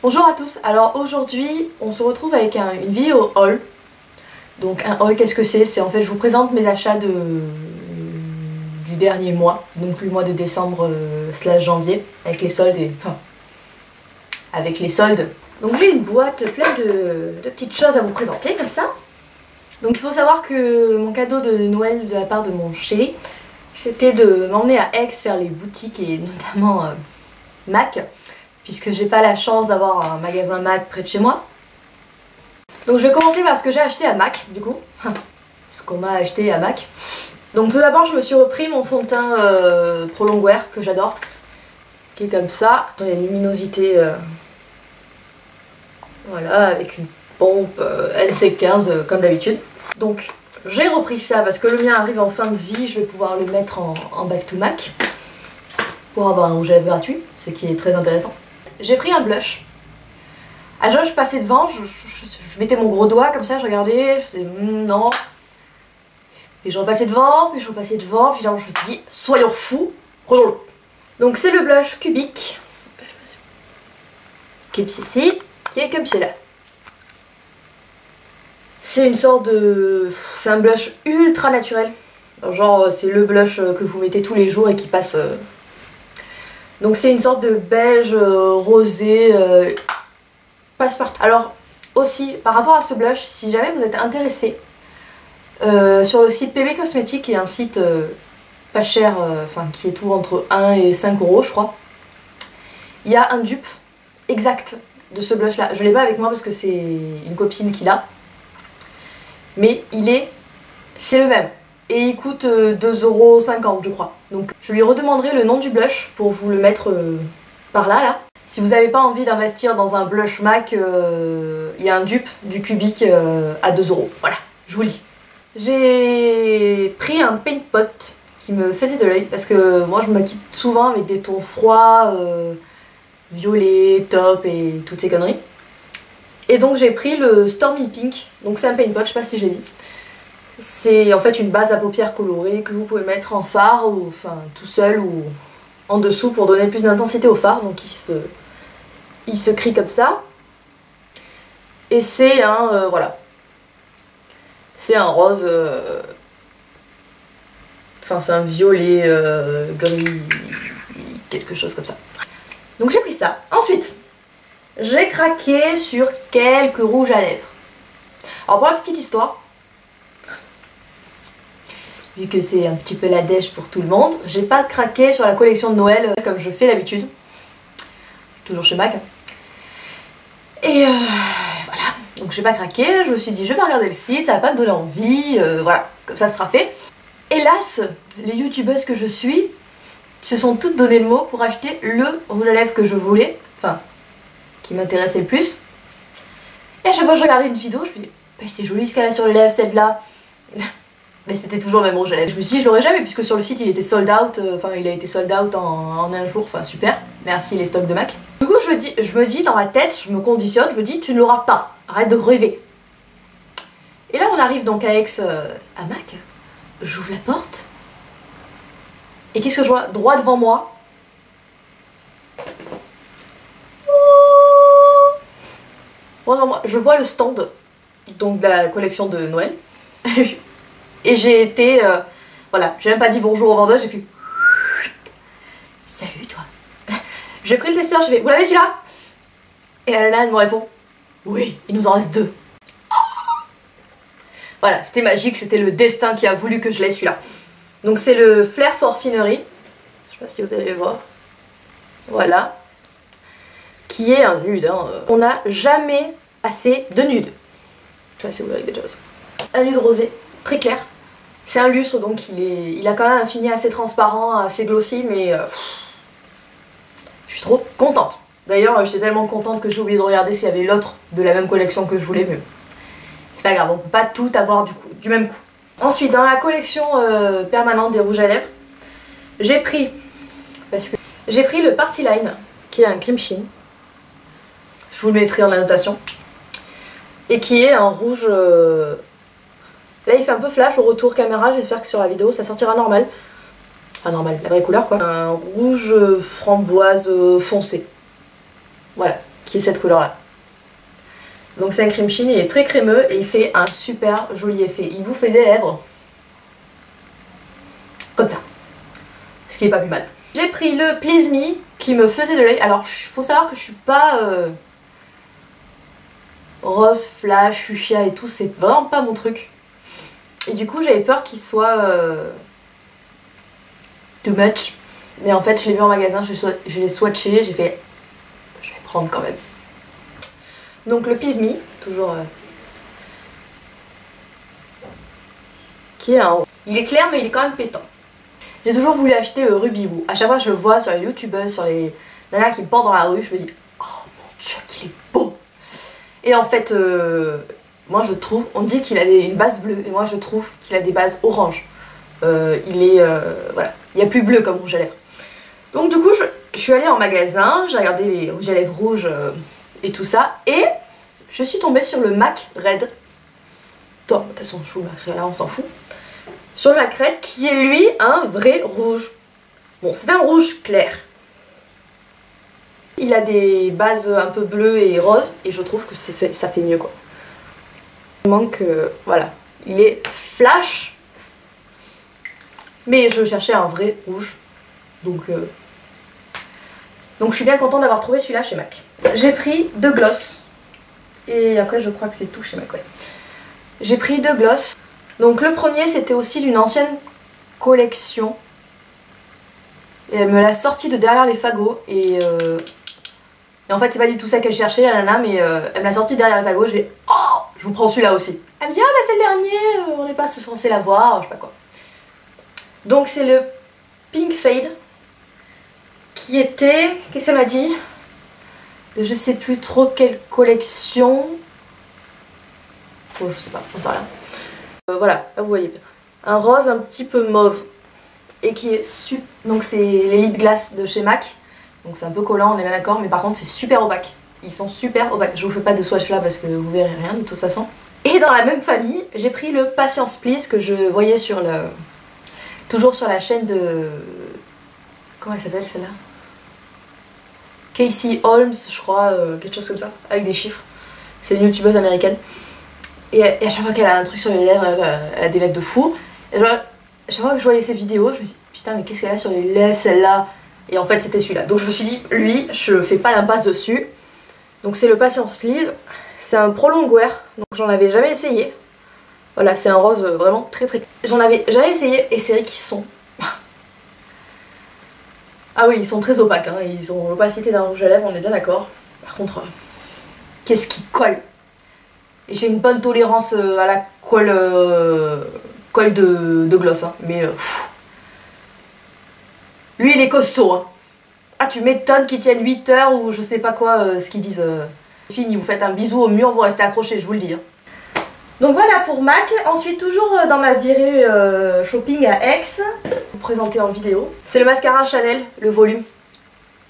Bonjour à tous, alors aujourd'hui on se retrouve avec une vidéo haul. Donc un haul, qu'est-ce que c'est? C'est en fait je vous présente mes achats du dernier mois, donc le mois de décembre slash janvier, avec les soldes avec les soldes. Donc j'ai une boîte pleine de petites choses à vous présenter comme ça. Donc il faut savoir que mon cadeau de Noël de la part de mon chéri, c'était de m'emmener à Aix faire les boutiques et notamment Mac, puisque j'ai pas la chance d'avoir un magasin Mac près de chez moi. Donc je vais commencer par ce que j'ai acheté à Mac, du coup. Ce qu'on m'a acheté à Mac. Donc tout d'abord je me suis repris mon fond de teint Prolong Wear que j'adore, qui est comme ça. Il y a une luminosité, voilà, avec une pompe NC15 comme d'habitude. Donc j'ai repris ça parce que le mien arrive en fin de vie, je vais pouvoir le mettre en back to Mac pour avoir un rouge à lèvres gratuit, ce qui est très intéressant. J'ai pris un blush. À chaque fois je passais devant, je mettais mon gros doigt comme ça, je regardais, je faisais non. Et je repassais devant, puis je repassais devant, puis finalement je me suis dit soyons fous, prenons-le. Donc c'est le blush Cubic, qui est ici, qui est comme celui-là. C'est une sorte de... c'est un blush ultra naturel. Genre c'est le blush que vous mettez tous les jours et qui passe... Donc c'est une sorte de beige rosé passe-partout. Alors aussi par rapport à ce blush, si jamais vous êtes intéressé, sur le site PB Cosmétiques, qui est un site pas cher, enfin qui est tout entre 1 et 5 euros je crois, il y a un dupe exact de ce blush là. Je l'ai pas avec moi parce que c'est une copine qui l'a, mais c'est le même. Et il coûte 2,50 € je crois. Donc je lui redemanderai le nom du blush pour vous le mettre par là. Si vous n'avez pas envie d'investir dans un blush MAC, il y a un dupe du Cubic à 2 €. Voilà, je vous le dis. J'ai pris un paint pot qui me faisait de l'œil parce que moi je me maquille souvent avec des tons froids, violet, taupe et toutes ces conneries. Et donc j'ai pris le Stormy Pink, donc c'est un paint pot, je sais pas si je l'ai dit. C'est en fait une base à paupières colorée que vous pouvez mettre en fard ou enfin tout seul ou en dessous pour donner plus d'intensité au fard. Donc il se crie comme ça. Et c'est un voilà. C'est un rose, enfin c'est un violet gris, quelque chose comme ça. Donc j'ai pris ça. Ensuite, j'ai craqué sur quelques rouges à lèvres. Alors pour la petite histoire, vu que c'est un petit peu la dèche pour tout le monde, j'ai pas craqué sur la collection de Noël comme je fais d'habitude. Toujours chez Mac. Et voilà, donc j'ai pas craqué, je me suis dit je vais pas regarder le site, ça va pas me donner envie, voilà, comme ça sera fait. Hélas, les youtubeuses que je suis se sont toutes donné le mot pour acheter le rouge à lèvres que je voulais, enfin, qui m'intéressait le plus. Et à chaque fois que je regardais une vidéo, je me dis bah, c'est joli ce qu'elle a sur les lèvres, celle-là. Mais c'était toujours le même rouge à lèvres. Je me suis dit je l'aurais jamais puisque sur le site il était sold out, enfin il a été sold out en un jour, enfin super, merci les stocks de Mac. Du coup je me dis dans ma tête, je me conditionne, je me dis tu ne l'auras pas, arrête de rêver. Et là on arrive donc à Aix, à Mac, j'ouvre la porte, et qu'est-ce que je vois droit devant moi? Je vois le stand donc de la collection de Noël. Et j'ai été, voilà, j'ai même pas dit bonjour au vendeur, j'ai fait salut toi. J'ai pris le testeur, j'ai fait vous l'avez celui-là? Et là elle me répond oui, il nous en reste 2. Voilà, c'était magique, c'était le destin qui a voulu que je l'ai celui-là. Donc c'est le Flair for Finery, je sais pas si vous allez le voir, voilà, qui est un nude, hein. On n'a jamais assez de nude. Je sais pas si vous voyez déjà ça. Un nude rosé, très clair. C'est un lustre donc il a quand même un fini assez transparent, assez glossy, mais je suis trop contente. D'ailleurs j'étais tellement contente que j'ai oublié de regarder s'il y avait l'autre de la même collection que je voulais, mais c'est pas grave, on peut pas tout avoir du même coup. Ensuite dans la collection permanente des rouges à lèvres, j'ai pris le Party Line, qui est un cream sheen. Je vous le mettrai en annotation. Et qui est un rouge... Là il fait un peu flash au retour caméra, j'espère que sur la vidéo ça sortira normal. Enfin normal, la vraie couleur quoi. Un rouge framboise foncé. Voilà, qui est cette couleur là. Donc c'est un cream sheen, il est très crémeux et il fait un super joli effet. Il vous fait des lèvres comme ça, ce qui est pas plus mal. J'ai pris le Please Me qui me faisait de l'œil. Alors il faut savoir que je suis pas rose, flash, fuchsia et tout, c'est vraiment pas mon truc. Et du coup j'avais peur qu'il soit too much. Mais en fait je l'ai vu en magasin, je l'ai swatché, j'ai fait je vais prendre quand même. Donc le Please Me, toujours qui est un... Il est clair mais il est quand même pétant. J'ai toujours voulu acheter Ruby Woo. À chaque fois que je le vois sur les youtubeuses, sur les nanas qui me portent dans la rue, je me dis oh mon dieu qu'il est beau. Et en fait moi je trouve, on dit qu'il a une base bleue et moi je trouve qu'il a des bases orange. Il est voilà, il n'y a plus bleu comme rouge à lèvres. Donc du coup je suis allée en magasin, j'ai regardé les rouges à lèvres rouges et tout ça et je suis tombée sur le MAC Red. Toi, de toute façon je vous le MAC là on s'en fout. Sur le MAC Red qui est lui un vrai rouge. Bon c'est un rouge clair. Il a des bases un peu bleues et roses et je trouve que ça fait mieux quoi. Il manque voilà, il est flash mais je cherchais un vrai rouge donc je suis bien contente d'avoir trouvé celui-là chez MAC. J'ai pris 2 gloss et après je crois que c'est tout chez MAC, ouais. J'ai pris 2 gloss. Donc le premier c'était aussi d'une ancienne collection et elle me l'a sorti de derrière les fagots et en fait c'est pas du tout ça qu'elle cherchait la nana mais elle me l'a sorti derrière les fagots, j'ai oh je vous prends celui-là aussi. Elle me dit ah bah c'est le dernier, on n'est pas censé l'avoir, je sais pas quoi. Donc c'est le Pink Fade qui était, qu'est-ce qu'elle m'a dit, de je sais plus trop quelle collection. Bon je sais pas, j'en sais rien. Voilà, là vous voyez, un rose un petit peu mauve et qui est super. Donc c'est les lip gloss de chez MAC, donc c'est un peu collant, on est bien d'accord, mais par contre c'est super opaque. Ils sont super opaques. Je vous fais pas de swatch là parce que vous verrez rien de toute façon. Et dans la même famille, j'ai pris le Patience Please que je voyais sur le... toujours sur la chaîne de... Comment elle s'appelle celle-là? Casey Holmes, je crois, quelque chose comme ça, avec des chiffres. C'est une youtubeuse américaine. Et à chaque fois qu'elle a un truc sur les lèvres, elle a des lèvres de fou. Et genre, à chaque fois que je voyais ses vidéos, je me dis putain mais qu'est-ce qu'elle a sur les lèvres celle-là? Et en fait c'était celui-là. Donc je me suis dit, lui, je fais pas l'impasse dessus. Donc c'est le Patience Please. C'est un prolong wear, donc j'en avais jamais essayé. Voilà, c'est un rose vraiment très très... J'en avais jamais essayé et c'est vrai qu'ils sont... ah oui, ils sont très opaques, hein. Ils ont l'opacité d'un rouge à lèvres, on est bien d'accord. Par contre, qu'est-ce qui colle? Et j'ai une bonne tolérance à la colle, colle de gloss, hein. Mais lui il est costaud, hein. Ah tu m'étonnes qu'il tienne 8 heures ou je sais pas quoi, ce qu'ils disent. Fini, vous faites un bisou au mur, vous restez accrochés, je vous le dis, hein. Donc voilà pour MAC. Ensuite toujours dans ma virée shopping à Aix, vous présenter en vidéo. C'est le mascara Chanel, le volume,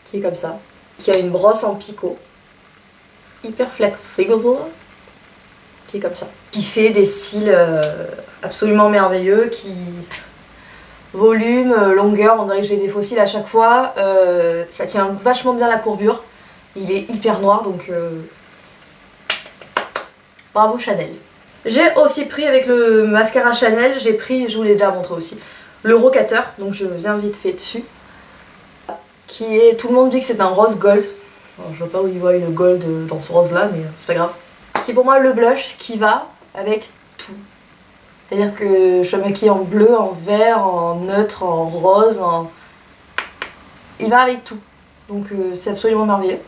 qui est comme ça. Qui a une brosse en picot. Hyper flexible. Qui est comme ça. Qui fait des cils absolument merveilleux, qui... Volume, longueur, on dirait que j'ai des faux cils à chaque fois. Ça tient vachement bien la courbure. Il est hyper noir donc... Bravo Chanel. J'ai aussi pris avec le mascara Chanel, j'ai pris, je vous l'ai déjà montré aussi, le Rocateur, donc je viens vite fait dessus. Qui est, tout le monde dit que c'est un rose gold. Alors, je vois pas où ils voient le gold dans ce rose là, mais c'est pas grave. Qui est pour moi le blush qui va avec tout. C'est-à-dire que je suis maquillée en bleu, en vert, en neutre, en rose, en... Il va avec tout. Donc c'est absolument merveilleux.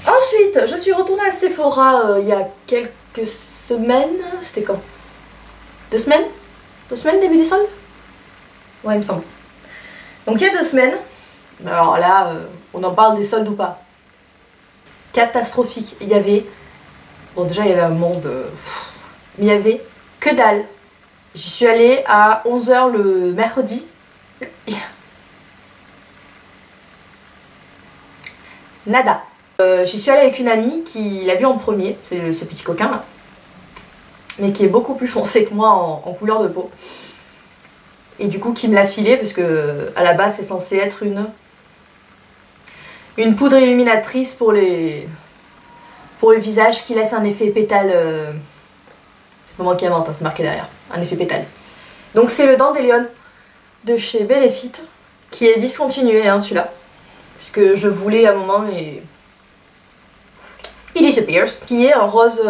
Ensuite, je suis retournée à Sephora il y a quelques semaines. C'était quand? 2 semaines? 2 semaines début des soldes? Ouais, il me semble. Donc il y a 2 semaines. Alors là, on en parle des soldes ou pas? Catastrophique. Il y avait... Bon déjà il y avait un monde... mais il y avait que dalle. J'y suis allée à 11 h le mercredi. Nada. J'y suis allée avec une amie qui l'a vu en premier, c'est ce petit coquin là, mais qui est beaucoup plus foncé que moi en couleur de peau. Et du coup qui me l'a filé parce que à la base c'est censé être une poudre illuminatrice pour le visage qui laisse un effet pétale. C'est pas moi qui invente, hein, c'est marqué derrière. Un effet pétale. Donc c'est le Dandelion de chez Benefit qui est discontinué hein, celui-là. Parce que je le voulais à un moment et il disappears. Qui est en rose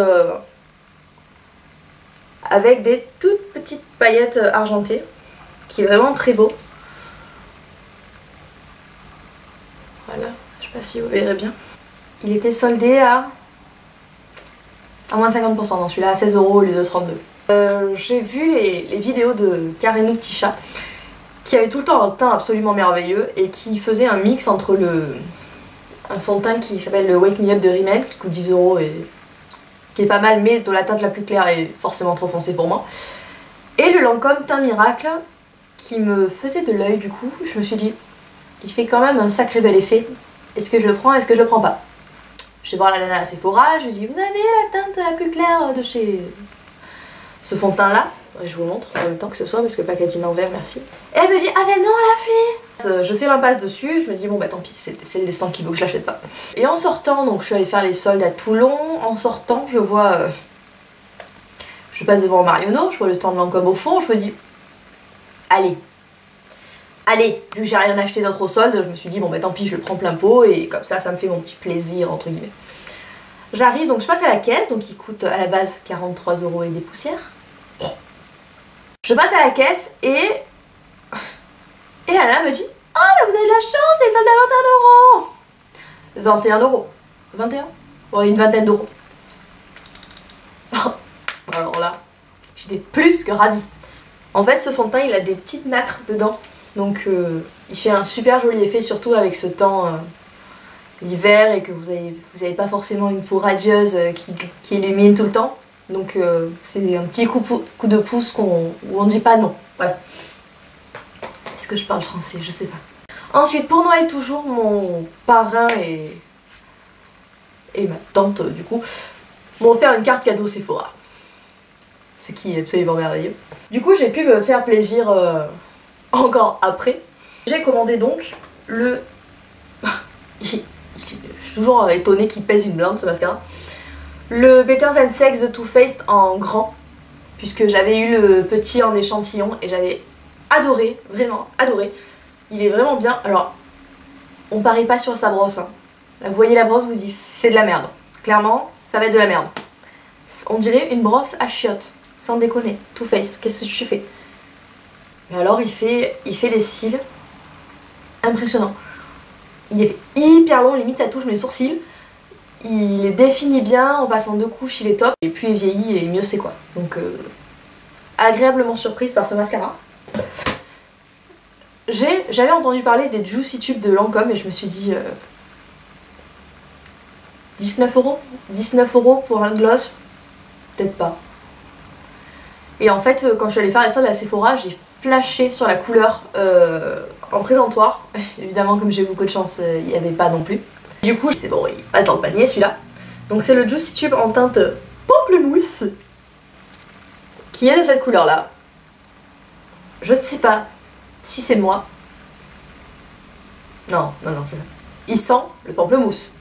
avec des toutes petites paillettes argentées. Qui est vraiment très beau. Voilà, je sais pas si vous verrez bien. Il était soldé à moins de 50% dans celui-là, à 16 € au lieu de 32. J'ai vu les vidéos de Karenou Petit Chat qui avait tout le temps un teint absolument merveilleux et qui faisait un mix entre un fond de teint qui s'appelle le Wake Me Up de Rimmel qui coûte 10 € et qui est pas mal mais dont la teinte la plus claire est forcément trop foncée pour moi, et le Lancôme Teint Miracle qui me faisait de l'œil. Du coup je me suis dit il fait quand même un sacré bel effet, est-ce que je le prends, est-ce que je le prends pas? Je vais voir la nana à Sephora, je lui dis vous avez la teinte la plus claire de chez ce fond de teint là, je vous montre en même temps que ce soit parce que le packaging en verre merci. Et elle me dit ah ben non la fille. Je fais l'impasse dessus, je me dis bon bah tant pis, c'est le destin qui veut que je l'achète pas. Et en sortant, donc je suis allée faire les soldes à Toulon, en sortant je vois, je passe devant Marionneau, je vois le stand de Lancôme au fond, je me dis allez, vu que j'ai rien acheté d'autre au solde, je me suis dit bon bah tant pis je le prends plein pot et comme ça me fait mon petit plaisir entre guillemets. J'arrive, donc je passe à la caisse, donc il coûte à la base 43 € et des poussières. Je passe à la caisse et la nana me dit oh mais vous avez de la chance, c'est les soldes à 21 €. 21 €. 21 €. Bon, une vingtaine d'euros. Alors là, j'étais plus que ravie. En fait, ce fond de teint, il a des petites nacres dedans. Donc il fait un super joli effet, surtout avec ce temps l'hiver et que vous avez pas forcément une peau radieuse qui illumine tout le temps. Donc c'est un petit coup de pouce où on dit pas non. Voilà. Est-ce que je parle français? Je sais pas. Ensuite, pour Noël toujours, mon parrain et ma tante du coup m'ont offert une carte cadeau Sephora. Ce qui est absolument merveilleux. Du coup, j'ai pu me faire plaisir encore après. J'ai commandé donc le... je suis toujours étonnée qu'il pèse une blinde ce mascara. Le Better Than Sex de Too Faced en grand. Puisque j'avais eu le petit en échantillon et j'avais adoré, vraiment adoré. Il est vraiment bien. Alors, on parie pas sur sa brosse. Hein. Là, vous voyez la brosse, vous dites c'est de la merde. Clairement, ça va être de la merde. On dirait une brosse à chiottes. Sans déconner. Too Faced, qu'est-ce que je fais? Mais alors, il fait des cils impressionnants. Il est fait hyper long, limite ça touche mes sourcils. Il les définit bien, en passant 2 couches, il est top. Et puis il vieillit et mieux c'est quoi. Donc, agréablement surprise par ce mascara. J'avais entendu parler des Juicy Tubes de Lancôme et je me suis dit 19 €? 19 € pour un gloss? Peut-être pas. Et en fait, quand je suis allée faire les soldes à Sephora, j'ai flashé sur la couleur en présentoir. Évidemment, comme j'ai beaucoup de chance, il n'y avait pas non plus. Du coup, c'est bon, il passe dans le panier celui-là. Donc c'est le Juicy Tube en teinte pamplemousse qui est de cette couleur-là. Je ne sais pas si c'est moi. Non, c'est ça. Il sent le pamplemousse.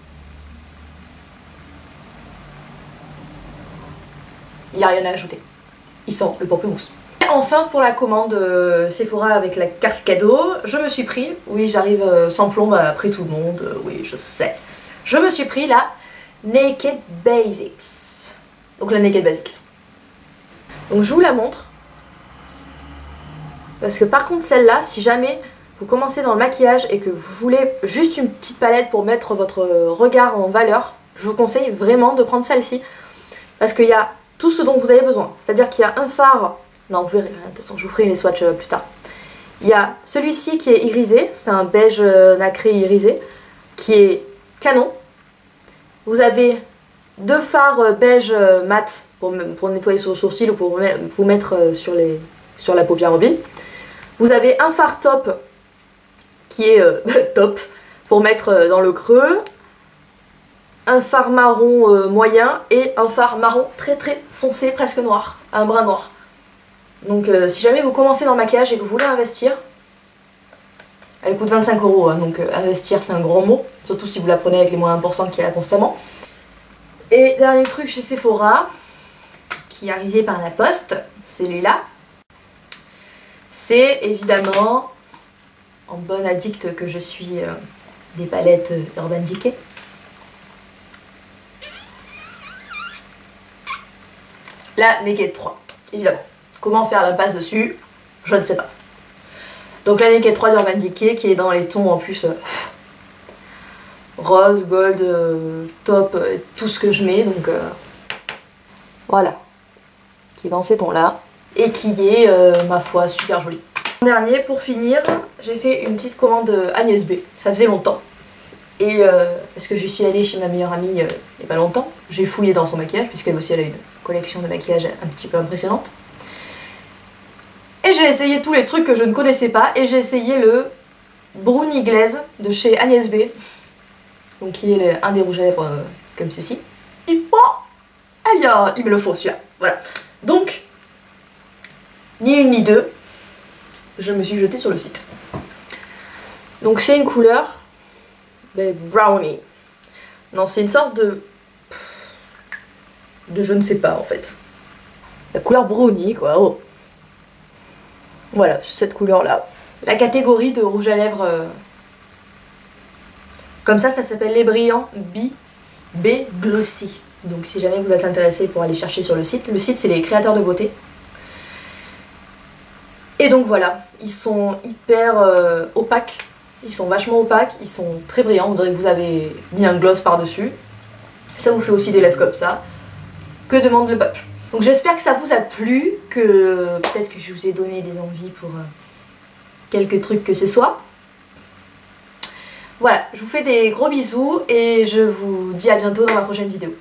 Il n'y a rien à ajouter. Il sent le pamplemousse. Et enfin, pour la commande Sephora avec la carte cadeau, je me suis pris, oui j'arrive sans plomb après tout le monde, oui je sais. Je me suis pris la Naked Basics. Donc la Naked Basics. Donc je vous la montre. Parce que par contre celle-là, si jamais vous commencez dans le maquillage et que vous voulez juste une petite palette pour mettre votre regard en valeur, je vous conseille vraiment de prendre celle-ci. Parce qu'il y a tout ce dont vous avez besoin. C'est-à-dire qu'il y a un fard... Non, vous verrez, de toute façon, je vous ferai les swatchs plus tard. Il y a celui-ci qui est irisé, c'est un beige nacré irisé, qui est canon. Vous avez 2 fards beige mat pour nettoyer sur le sourcil ou pour vous mettre sur la paupière mobile. Vous avez un fard top qui est top pour mettre dans le creux. Un fard marron moyen et un fard marron très foncé, presque noir, un brun noir. Donc si jamais vous commencez dans le maquillage et que vous voulez investir, Elle coûte 25 €, hein, donc investir c'est un grand mot, surtout si vous la prenez avec les moins 1% qu'il y a constamment. Et dernier truc chez Sephora, qui est arrivé par la poste, celui-là, c'est évidemment, en bonne addict que je suis des palettes Urban Decay. La Naked 3, évidemment. Comment faire l'impasse dessus? Je ne sais pas. Donc la Naked 3 d'Urban Decay qui est dans les tons en plus rose, gold, top, tout ce que je mets. Donc voilà. Qui est dans ces tons là. Et qui est, ma foi, super jolie. Dernier, pour finir, j'ai fait une petite commande Agnès B. Ça faisait longtemps. Et parce que je suis allée chez ma meilleure amie il n'y a pas longtemps. J'ai fouillé dans son maquillage, puisqu'elle aussi elle a une collection de maquillage un petit peu impressionnante. Et j'ai essayé tous les trucs que je ne connaissais pas. Et j'ai essayé le Brownie Glaze de chez Agnès B. Donc qui est un des rouges à lèvres comme ceci. Et bon, eh bien, il me le faut celui-là. Voilà. Donc, ni une ni deux, je me suis jetée sur le site. Donc c'est une couleur brownie. Non, c'est une sorte de je ne sais pas en fait. La couleur brownie quoi. Oh. Voilà, cette couleur là. La catégorie de rouge à lèvres comme ça s'appelle les brillants B Glossy. Donc si jamais vous êtes intéressé pour aller chercher sur le site c'est les créateurs de beauté. Et donc voilà, ils sont hyper opaques, ils sont vachement opaques, ils sont très brillants, on dirait que vous avez mis un gloss par-dessus. Ça vous fait aussi des lèvres comme ça. Que demande le peuple? Donc j'espère que ça vous a plu, que peut-être que je vous ai donné des envies pour quelques trucs que ce soit. Voilà, je vous fais des gros bisous et je vous dis à bientôt dans ma prochaine vidéo.